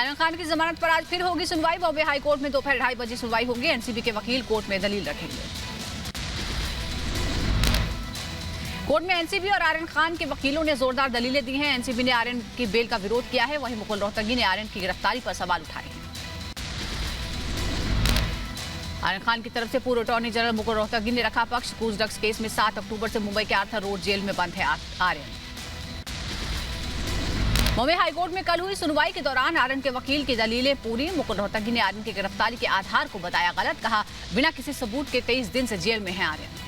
आर्यन खान की जमानत पर आज फिर होगी सुनवाई। बॉम्बे हाई कोर्ट में दोपहर 2:30 बजे सुनवाई होगी। एनसीबी के वकील कोर्ट में दलील रखेंगे। कोर्ट में एनसीबी और आर्यन खान के वकीलों ने जोरदार दलीलें दी हैं। एनसीबी ने आर्यन की बेल का विरोध किया है, वहीं मुकुल रोहतगी ने आर्यन की गिरफ्तारी पर सवाल उठाए हैं। आर्यन खान की तरफ से पूर्व अटॉर्नी जनरल मुकुल रोहतगी ने रखा पक्ष। क्रूज ड्रग्स केस में 7 अक्टूबर से मुंबई के आर्थर रोड जेल में बंद है आर्यन। मुंबई हाईकोर्ट में कल हुई सुनवाई के दौरान आर्यन के वकील की दलीलें पूरी। मुकुल रोहतगी ने आर्यन की गिरफ्तारी के आधार को बताया गलत। कहा बिना किसी सबूत के 23 दिन से जेल में है आर्यन।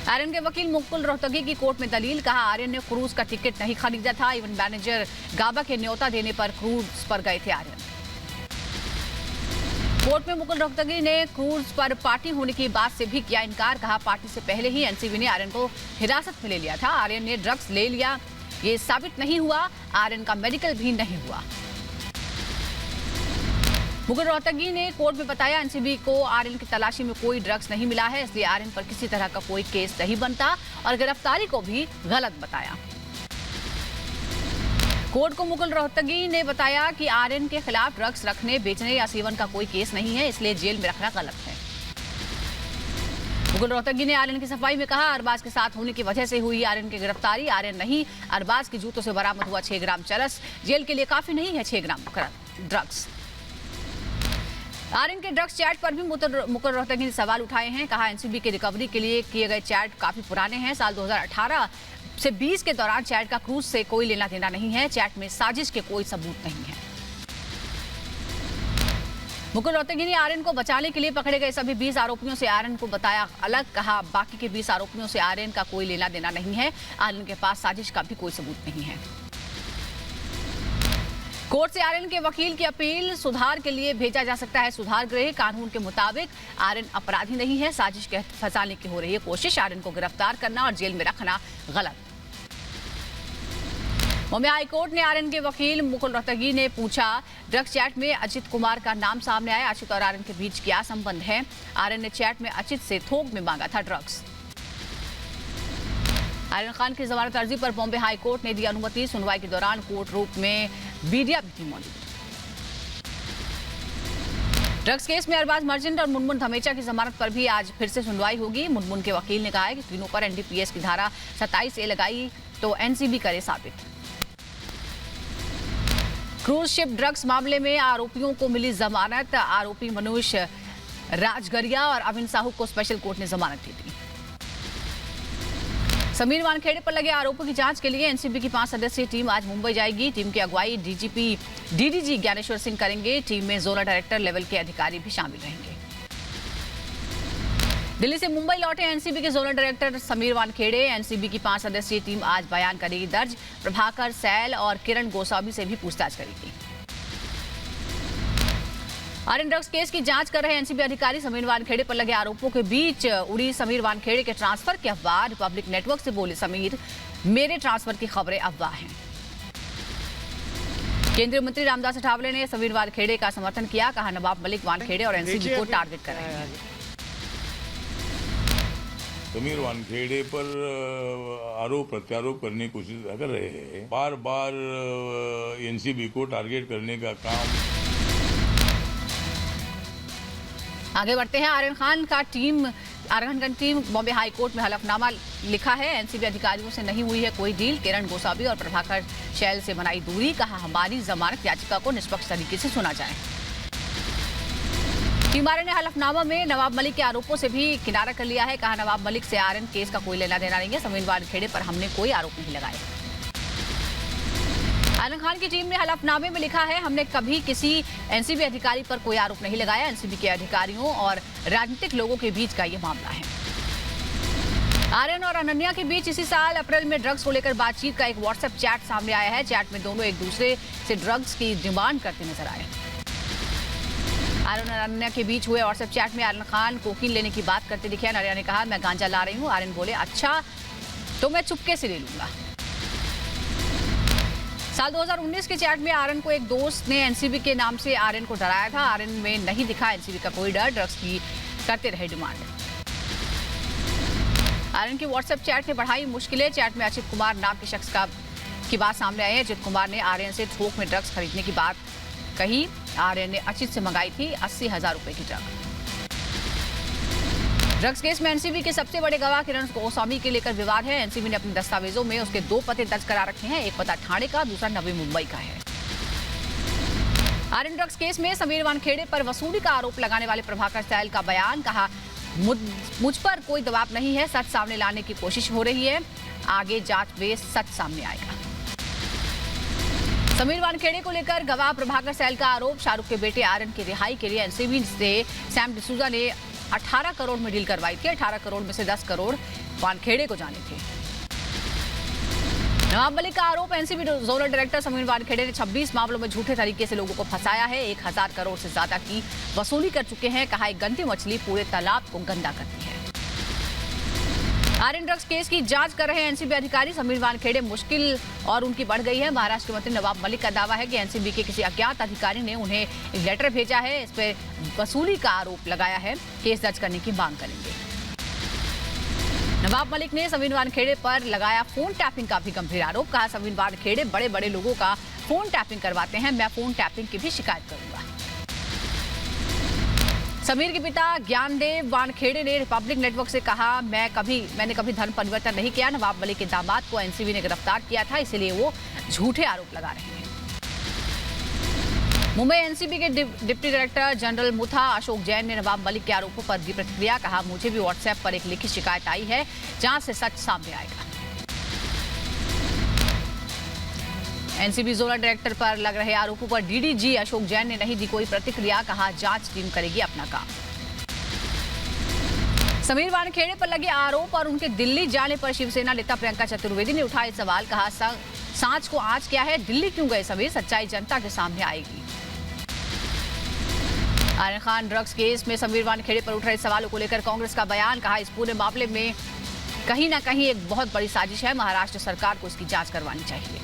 आर्यन के वकील मुकुल रोहतगी की कोर्ट में दलील। कहा आर्यन ने क्रूज का टिकट नहीं खरीदा था। इवेंट मैनेजर गाबा के न्योता देने पर क्रूज पर गए थे आर्यन। कोर्ट में मुकुल रोहतगी ने क्रूज पर पार्टी होने की बात से भी किया इनकार। कहा पार्टी से पहले ही एनसीबी ने आर्यन को हिरासत में ले लिया था। आर्यन ने ड्रग्स ले लिया, ये साबित नहीं हुआ। आर्यन का मेडिकल भी नहीं हुआ। मुकुल रोहतगी ने कोर्ट में बताया एनसीबी को आर्यन की तलाशी में कोई ड्रग्स नहीं मिला है, इसलिए आर्यन पर किसी तरह का कोई केस नहीं बनता और गिरफ्तारी को भी गलत बताया। कोर्ट को मुकुल रोहतगी ने बताया कि आर्यन के खिलाफ ड्रग्स रखने, बेचने या सेवन का कोई केस नहीं है, इसलिए जेल में रखना गलत है। मुकुल रोहतगी ने आर्यन की सफाई में कहा अरबाज के साथ होने की वजह से हुई आर्यन की गिरफ्तारी। आर्यन नहीं, अरबाज के जूतों से बरामद हुआ 6 ग्राम चरस। जेल के लिए काफी नहीं है 6 ग्राम ड्रग्स। आर्यन के ड्रग्स चैट पर भी मुकुल रोहतगी ने सवाल उठाए हैं। कहा एनसीबी की रिकवरी के लिए किए गए चैट काफी पुराने हैं। साल 2018 से 20 के दौरान चैट का क्रूज से कोई लेना देना नहीं है। चैट में साजिश के कोई सबूत नहीं है। मुकुल रोहतगी ने आर्यन को बचाने के लिए पकड़े गए सभी 20 आरोपियों से आर्यन को बताया अलग। कहा बाकी के 20 आरोपियों से आर्यन का कोई लेना देना नहीं है। आर्यन के पास साजिश का भी कोई सबूत नहीं है। कोर्ट से आर्यन के वकील की अपील, सुधार के लिए भेजा जा सकता है सुधार गृह। कानून के मुताबिक आर्यन अपराधी नहीं है। साजिश के फंसाने की हो रही है कोशिश। आर्यन को गिरफ्तार करना और जेल में रखना गलत। मुंबई हाईकोर्ट ने आर्यन के वकील मुकुल रोहतगी ने पूछा ड्रग्स चैट में अजित कुमार का नाम सामने आया। अजित और आर्यन के बीच क्या संबंध है? आर्यन ने चैट में अजित से थोक में मांगा था ड्रग्स। आर्यन खान की जमानत अर्जी पर बॉम्बे हाईकोर्ट ने दी अनुमति। सुनवाई के दौरान कोर्ट रूम में मीडिया भी थी मौजूद। ड्रग्स केस में अरबाज मर्चेंट और मुनमुन धमेचा की जमानत पर भी आज फिर से सुनवाई होगी। मुनमुन के वकील ने कहा है कि तीनों पर एनडीपीएस की धारा 27A लगाई तो एनसीबी करे साबित। क्रूज शिप ड्रग्स मामले में आरोपियों को मिली जमानत। आरोपी मनोज राजगरिया और अविन साहू को स्पेशल कोर्ट ने जमानत दी थी। समीर वानखेड़े पर लगे आरोपों की जांच के लिए एनसीबी की 5 सदस्यीय टीम आज मुंबई जाएगी। टीम की अगुवाई डीडीजी ज्ञानेश्वर सिंह करेंगे। टीम में जोनल डायरेक्टर लेवल के अधिकारी भी शामिल रहेंगे। दिल्ली से मुंबई लौटे एनसीबी के zonal director Sameer Wankhede. NCB की 5 सदस्यीय टीम आज बयान करेगी दर्ज। प्रभाकर सैल और किरण गोस्वामी से भी पूछताछ करेगी। आर्यन ड्रग्स केस की जांच कर रहे एनसीबी अधिकारी समीर वानखेड़े पर लगे आरोपों के बीच उड़ी समीर वानखेड़े के ट्रांसफर की अफवाह। रिपब्लिक नेटवर्क से बोले समीर, मेरे ट्रांसफर की खबरें अफवाह हैं। केंद्रीय मंत्री रामदास अठावले ने समीर वानखेड़े का समर्थन किया। कहा नवाब मलिक वानखेड़े और एनसीबी को टारगेट कर रहे हैं। समीर वानखेड़े पर आरोप प्रत्यारोप करने की कोशिश कर रहे हैं। बार बार एनसीबी को टारगेट करने का काम। आगे बढ़ते हैं। आर्यन खान का टीम बॉम्बे हाई कोर्ट में हलफनामा लिखा है। एनसीबी अधिकारियों से नहीं हुई है कोई डील। किरण गोस्वामी और प्रभाकर शैल से बनाई दूरी। कहा हमारी जमानत याचिका को निष्पक्ष तरीके से सुना जाए। टीम आर्यन ने हलफनामा में नवाब मलिक के आरोपों से भी किनारा कर लिया है। कहा नवाब मलिक से आर्यन केस का कोई लेना देना नहीं है। समीर वानखेड़े पर हमने कोई आरोप नहीं लगाए। आर्यन खान की टीम ने हलफनामे में लिखा है हमने कभी किसी एनसीबी अधिकारी पर कोई आरोप नहीं लगाया। एनसीबी के अधिकारियों और राजनीतिक लोगों के बीच का यह मामला है। आर्यन और अनन्या के बीच इसी साल अप्रैल में ड्रग्स को लेकर बातचीत का एक व्हाट्सएप चैट सामने आया है। चैट में दोनों एक दूसरे से ड्रग्स की डिमांड करते नजर आए। आर्यन और अनन्या के बीच हुए व्हाट्सएप चैट में आर्यन खान कोकीन लेने की बात करते दिखे। अनन्या ने कहा मैं गांजा ला रही हूँ। आर्यन बोले अच्छा तो मैं चुपके से ले लूंगा। साल 2019 के चैट में आर्यन को एक दोस्त ने एनसीबी के नाम से आर्यन को डराया था। आर्यन में नहीं दिखा एनसीबी का कोई डर। ड्रग्स की करते रहे डिमांड। आर्यन की व्हाट्सएप चैट ने बढ़ाई मुश्किलें। चैट में अचित कुमार नाम के शख्स का की बात सामने आई है। अजित कुमार ने आर्यन से थोक में ड्रग्स खरीदने की बात कही। आर्यन ने अजित से मंगाई थी 80,000 रुपए की ड्रग्स केस में एनसीबी के सबसे बड़े गवाह किरण गोस्वामी के लेकर विवाद है। एनसीबी ने अपने दस्तावेजों में उसके 2 पते दर्ज करा रखे हैं। एक पता ठाणे का, दूसरा नवी मुंबई का है। आर्यन ड्रग्स केस में समीर वानखेड़े पर वसूली का आरोप लगाने वाले प्रभाकर सैल का बयान, कहा मुझ पर कोई दबाव नहीं है, सच सामने लाने की कोशिश हो रही है, आगे जांच में सच सामने आएगा। समीर वानखेड़े को लेकर गवाह प्रभाकर सैल का आरोप, शाहरुख के बेटे आर्यन की रिहाई के लिए एनसीबी से सैम डिसूजा ने 18 करोड़ में डील करवाई थी। 18 करोड़ में से 10 करोड़ वानखेड़े को जाने थे। नवाब मलिक का आरोप, NCB zonal director Sameer Wankhede ने 26 मामलों में झूठे तरीके से लोगों को फंसाया है। 1000 करोड़ से ज्यादा की वसूली कर चुके हैं। कहा, एक गंदी मछली पूरे तालाब को गंदा करती है। आर्यन ड्रग्स केस की जांच कर रहे एनसीबी अधिकारी समीर वानखेड़े मुश्किल और उनकी बढ़ गई है। महाराष्ट्र मंत्री नवाब मलिक का दावा है कि एनसीबी के किसी अज्ञात अधिकारी ने उन्हें एक लेटर भेजा है, इस पर वसूली का आरोप लगाया है। केस दर्ज करने की मांग करेंगे। नवाब मलिक ने समीर वानखेड़े पर लगाया फोन टैपिंग का भी गंभीर आरोप। कहा, समीर वानखेड़े बड़े बड़े लोगों का फोन टैपिंग करवाते हैं, मैं फोन टैपिंग की भी शिकायत करूंगा। समीर के पिता ज्ञानदेव वानखेड़े ने रिपब्लिक नेटवर्क से कहा, मैंने कभी धर्म परिवर्तन नहीं किया। नवाब मलिक के दामाद को एनसीबी ने गिरफ्तार किया था, इसलिए वो झूठे आरोप लगा रहे हैं। मुंबई एनसीबी के deputy director general Mutha Ashok Jain ने नवाब मलिक के आरोपों पर दी प्रतिक्रिया। कहा, मुझे भी व्हाट्सएप पर एक लिखित शिकायत आई है, जांच से सच सामने आएगा। एनसीबी जोनल डायरेक्टर पर लग रहे आरोपों पर डीडीजी अशोक जैन ने नहीं दी कोई प्रतिक्रिया। कहा, जांच टीम करेगी अपना काम। समीर वानखेड़े पर लगे आरोप और उनके दिल्ली जाने पर शिवसेना नेता प्रियंका चतुर्वेदी ने उठाए सवाल। कहा, सांच को आज क्या है, दिल्ली क्यों गए समीर, सच्चाई जनता के सामने आएगी। आर्यन खान ड्रग्स केस में समीर वानखेड़े पर उठ रहे सवालों को लेकर कांग्रेस का बयान। कहा, इस पूरे मामले में कहीं ना कहीं एक बहुत बड़ी साजिश है, महाराष्ट्र सरकार को इसकी जांच करवानी चाहिए।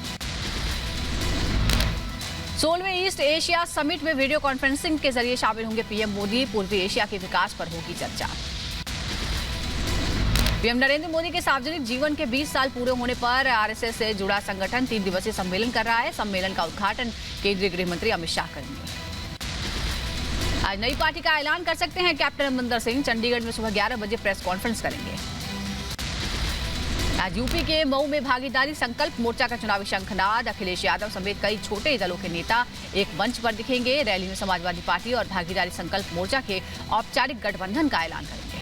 16वें ईस्ट एशिया समिट में वीडियो कॉन्फ्रेंसिंग के जरिए शामिल होंगे पीएम मोदी। पूर्वी एशिया के विकास पर होगी चर्चा। पीएम नरेंद्र मोदी के सार्वजनिक जीवन के 20 साल पूरे होने पर आरएसएस से जुड़ा संगठन 3 दिवसीय सम्मेलन कर रहा है। सम्मेलन का उद्घाटन केंद्रीय गृह मंत्री अमित शाह करेंगे। आज नई पार्टी का ऐलान कर सकते हैं कैप्टन अमरिंदर सिंह। चंडीगढ़ में सुबह 11 बजे प्रेस कॉन्फ्रेंस करेंगे। आज यूपी के मऊ में भागीदारी संकल्प मोर्चा का चुनावी शंखनाद। अखिलेश यादव समेत कई छोटे दलों के नेता एक मंच पर दिखेंगे। रैली में समाजवादी पार्टी और भागीदारी संकल्प मोर्चा के औपचारिक गठबंधन का ऐलान करेंगे।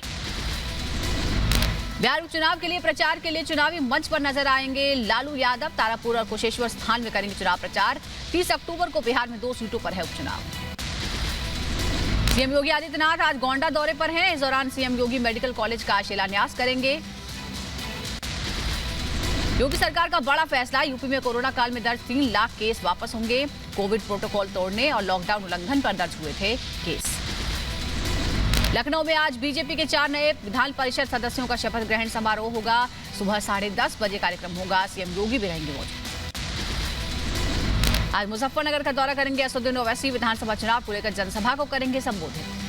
बिहार उपचुनाव के लिए प्रचार के लिए चुनावी मंच पर नजर आएंगे लालू यादव। तारापुर और कुशेश्वर स्थान में करेंगे चुनाव प्रचार। 30 अक्टूबर को बिहार में 2 सीटों पर है उपचुनाव। सीएम योगी आदित्यनाथ आज गोंडा दौरे पर हैं। इस दौरान सीएम योगी मेडिकल कॉलेज का शिलान्यास करेंगे। योगी सरकार का बड़ा फैसला, यूपी में कोरोना काल में दर्ज 3 लाख केस वापस होंगे। कोविड प्रोटोकॉल तोड़ने और लॉकडाउन उल्लंघन पर दर्ज हुए थे केस। लखनऊ में आज बीजेपी के 4 नए विधान परिषद सदस्यों का शपथ ग्रहण समारोह होगा। सुबह 10:30 बजे कार्यक्रम होगा। सीएम योगी भी रहेंगे मौजूद। आज मुजफ्फरनगर का दौरा करेंगे असदुद्दीन ओवैसी। विधानसभा चुनाव को लेकर जनसभा को करेंगे संबोधित।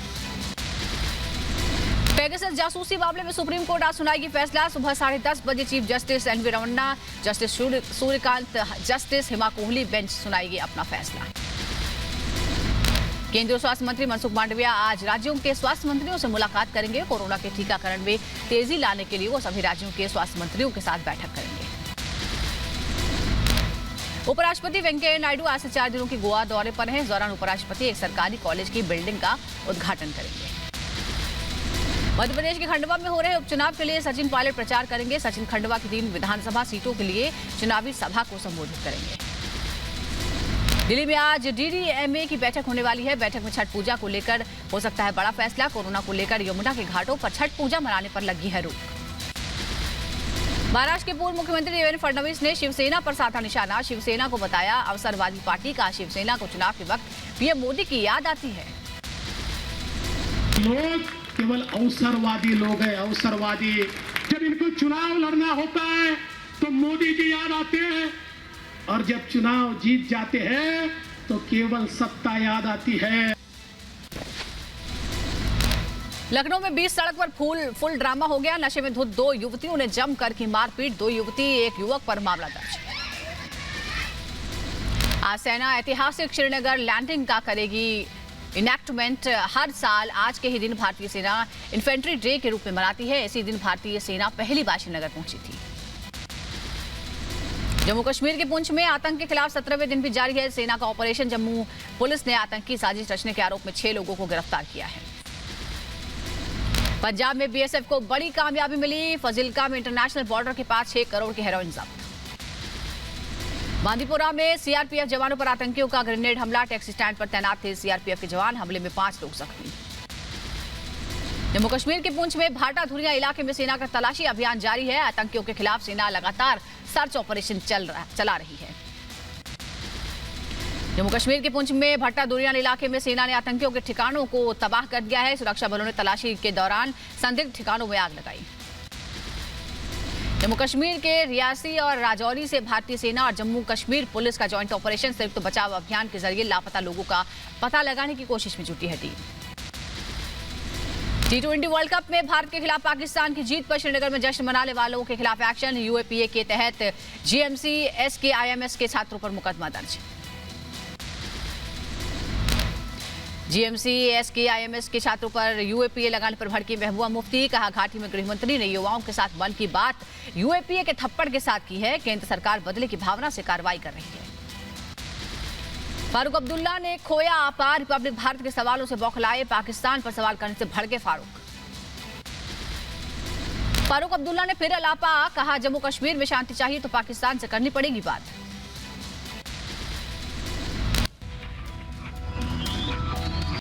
पेगासस जासूसी मामले में सुप्रीम कोर्ट आज सुनाएगी फैसला। सुबह 10:30 बजे chief justice NV Ramana, justice Surya Kant, justice Hima Kohli bench सुनाएगी अपना फैसला। केंद्रीय स्वास्थ्य मंत्री मनसुख मांडविया आज राज्यों के स्वास्थ्य मंत्रियों से मुलाकात करेंगे। कोरोना के टीकाकरण में तेजी लाने के लिए वो सभी राज्यों के स्वास्थ्य मंत्रियों के साथ बैठक करेंगे। उपराष्ट्रपति वेंकैया नायडू आज से 4 दिनों की गोवा दौरे पर हैं। इस दौरान उपराष्ट्रपति एक सरकारी कॉलेज की बिल्डिंग का उद्घाटन करेंगे। मध्य प्रदेश के खंडवा में हो रहे उपचुनाव के लिए सचिन पायलट प्रचार करेंगे। सचिन खंडवा की 3 विधानसभा सीटों के लिए चुनावी सभा को संबोधित करेंगे। दिल्ली में आज डीडीएमए की बैठक होने वाली है। बैठक में छठ पूजा को लेकर हो सकता है बड़ा फैसला। कोरोना को लेकर यमुना के घाटों पर छठ पूजा मनाने पर लगी है रोक। महाराष्ट्र के पूर्व मुख्यमंत्री देवेंद्र फडणवीस ने शिवसेना पर साधा निशाना। शिवसेना को बताया अवसरवादी पार्टी का। शिवसेना को चुनाव के वक्त पीएम मोदी की याद आती है। लोग केवल अवसरवादी लोग हैं, अवसरवादी। जब इनको चुनाव लड़ना होता है तो मोदी जी याद आते हैं, और जब चुनाव जीत जाते हैं तो केवल सत्ता याद आती है। लखनऊ में 20 सड़क पर फुल ड्रामा हो गया। नशे में धुत 2 युवतियों ने जमकर की मारपीट। 2 युवती एक युवक पर मामला दर्ज। आज सेना ऐतिहासिक श्रीनगर लैंडिंग का करेगी इनेक्टमेंट। हर साल आज के ही दिन भारतीय सेना इन्फेंट्री डे के रूप में मनाती है। इसी दिन भारतीय सेना पहली बार श्रीनगर पहुंची थी। जम्मू कश्मीर के पुंछ में आतंक के खिलाफ 17वें दिन भी जारी है सेना का ऑपरेशन। जम्मू पुलिस ने आतंकी साजिश रचने के आरोप में 6 लोगों को गिरफ्तार किया है। पंजाब में बीएसएफ को बड़ी कामयाबी मिली। फजिल्का में इंटरनेशनल बॉर्डर के पास 6 करोड़ की हेरोइन जब्त। बांदीपुरा में सीआरपीएफ जवानों पर आतंकियों का ग्रेनेड हमला। टैक्सी स्टैंड पर तैनात थे सीआरपीएफ के जवान। हमले में 5 लोग जख्मी। जम्मू कश्मीर के पुंछ में भाटा धुरिया इलाके में सेना का तलाशी अभियान जारी है। आतंकियों के खिलाफ सेना लगातार सर्च ऑपरेशन चला रही है। जम्मू कश्मीर के पुंछ में भट्टा दुरियान इलाके में सेना ने आतंकियों के ठिकानों को तबाह कर दिया है। सुरक्षा बलों ने तलाशी के दौरान संदिग्ध ठिकानों में आग लगाई। जम्मू कश्मीर के रियासी और राजौरी से भारतीय सेना और जम्मू कश्मीर पुलिस का जॉइंट ऑपरेशन संयुक्त बचाव अभियान के जरिए लापता लोगों का पता लगाने की कोशिश में जुटी है टीम। T20 वर्ल्ड कप में भारत के खिलाफ पाकिस्तान की जीत पर श्रीनगर में जश्न मनाने वालों के खिलाफ एक्शन। यूएपीए के तहत जीएमसी एसकेआईएमएस के छात्रों पर मुकदमा दर्ज। जीएमसी एसकेआईएमएस के छात्रों पर यूएपीए लगाने पर भड़की महबूबा मुफ्ती। कहा घाटी में गृह मंत्री ने युवाओं के साथ मन की बात यूएपीए के थप्पड़ के साथ की है। केंद्र सरकार बदले की भावना से कार्रवाई कर रही है। फारूक अब्दुल्ला ने खोया आपा। रिपब्लिक भारत के सवालों से बौखलाए। पाकिस्तान पर सवाल करने से भड़के फारूक अब्दुल्ला ने फिर अलापा। कहा जम्मू कश्मीर में शांति चाहिए तो पाकिस्तान से करनी पड़ेगी बात।